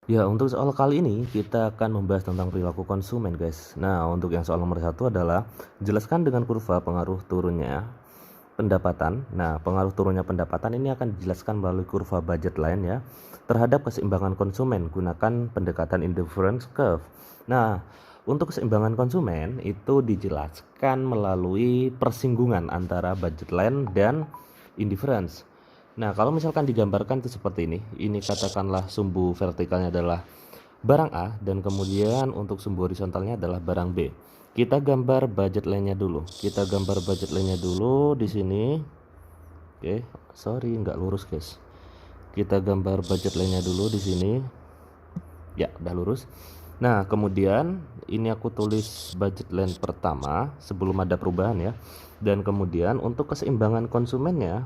Ya, untuk soal kali ini kita akan membahas tentang perilaku konsumen, guys. Nah, untuk yang soal nomor satu adalah jelaskan dengan kurva pengaruh turunnya pendapatan. Nah, pengaruh turunnya pendapatan ini akan dijelaskan melalui kurva budget line ya terhadap keseimbangan konsumen. Gunakan pendekatan indifference curve. Nah, untuk keseimbangan konsumen itu dijelaskan melalui persinggungan antara budget line dan indifference. Nah, kalau misalkan digambarkan itu seperti ini. Ini katakanlah sumbu vertikalnya adalah barang A dan kemudian untuk sumbu horizontalnya adalah barang B. Kita gambar budget line-nya dulu. Kita gambar budget line-nya dulu di sini. Oke, sorry nggak lurus, guys. Kita gambar budget line-nya dulu di sini. Ya, udah lurus. Nah, kemudian ini aku tulis budget line pertama sebelum ada perubahan ya. Dan kemudian untuk keseimbangan konsumennya,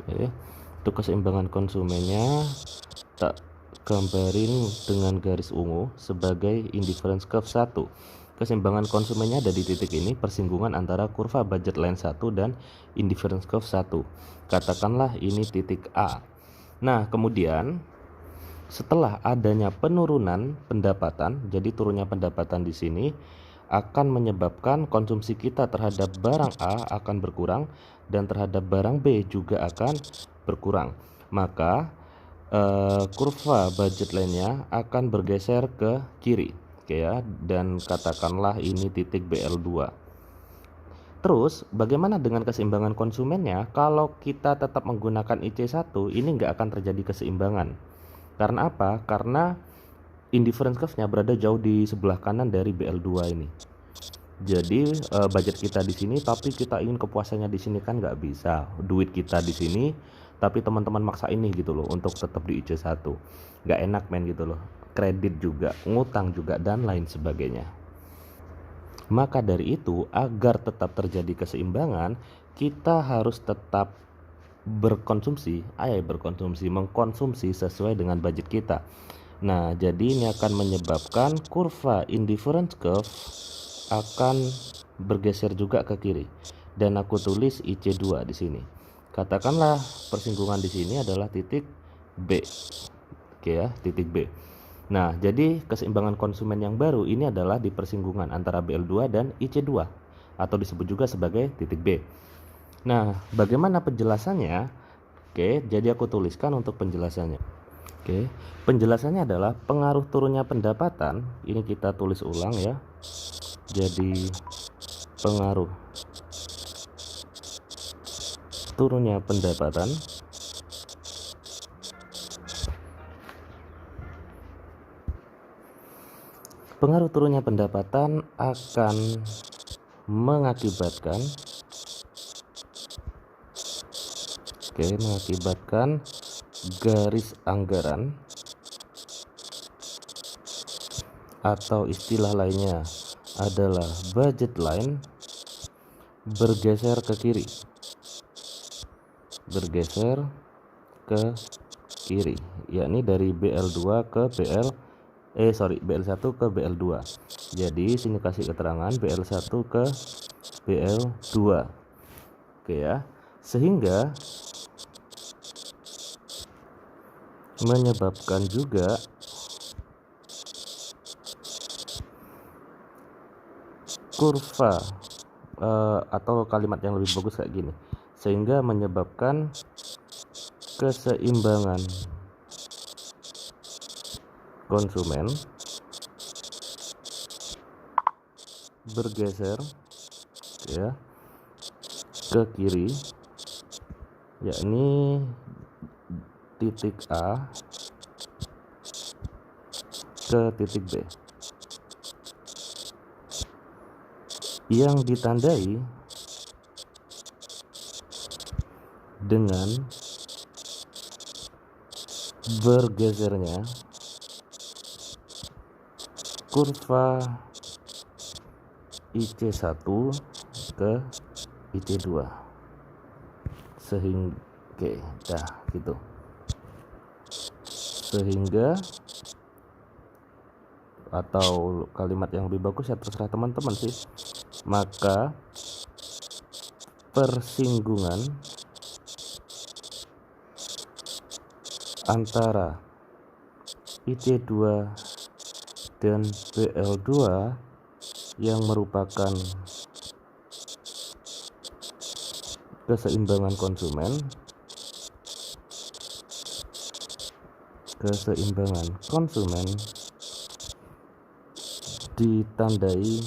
oke, untuk keseimbangan konsumennya tak gambarin dengan garis ungu sebagai indifference curve 1. Keseimbangan konsumennya ada di titik ini, persinggungan antara kurva budget line 1 dan indifference curve 1. Katakanlah ini titik A. Nah, kemudian setelah adanya penurunan pendapatan, jadi turunnya pendapatan di sini akan menyebabkan konsumsi kita terhadap barang A akan berkurang dan terhadap barang B juga akan berkurang. Maka kurva budget line-nya akan bergeser ke kiri, oke ya, dan katakanlah ini titik BL2. Terus bagaimana dengan keseimbangan konsumennya? Kalau kita tetap menggunakan IC1, ini nggak akan terjadi keseimbangan. Karena apa? Karena indifference curve-nya berada jauh di sebelah kanan dari BL2 ini. Jadi budget kita di sini tapi kita ingin kepuasannya di sini kan nggak bisa. Duit kita di sini tapi teman-teman maksa ini gitu loh untuk tetap di IC1. Nggak enak men gitu loh. Kredit juga, ngutang juga dan lain sebagainya. Maka dari itu agar tetap terjadi keseimbangan, kita harus tetap mengkonsumsi sesuai dengan budget kita. Nah, jadi ini akan menyebabkan kurva indifference curve akan bergeser juga ke kiri. Dan aku tulis IC2 di sini. Katakanlah persinggungan di sini adalah titik B. Oke ya, titik B. Nah, jadi keseimbangan konsumen yang baru ini adalah di persinggungan antara BL2 dan IC2 atau disebut juga sebagai titik B. Nah, bagaimana penjelasannya? Oke, jadi aku tuliskan untuk penjelasannya. Oke, penjelasannya adalah pengaruh turunnya pendapatan. Ini kita tulis ulang ya. Jadi pengaruh turunnya pendapatan akan mengakibatkan garis anggaran atau istilah lainnya adalah budget line bergeser ke kiri, yakni dari BL1 ke BL2. Jadi sini kasih keterangan BL1 ke BL2. Oke ya. Sehingga menyebabkan juga kurva atau kalimat yang lebih bagus kayak gini, sehingga menyebabkan keseimbangan konsumen bergeser ya ke kiri, yakni titik A ke titik B yang ditandai dengan bergesernya kurva IC1 ke IC2 sehingga atau kalimat yang lebih bagus ya terserah teman-teman sih, maka persinggungan antara IT2 dan BL2 yang merupakan keseimbangan konsumen ditandai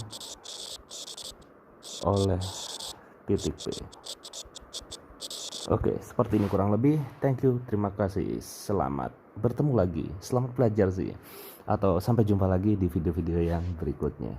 oleh titik P. Oke, seperti ini kurang lebih. Thank you, terima kasih. Selamat bertemu lagi, selamat belajar sih. Atau sampai jumpa lagi di video-video yang berikutnya.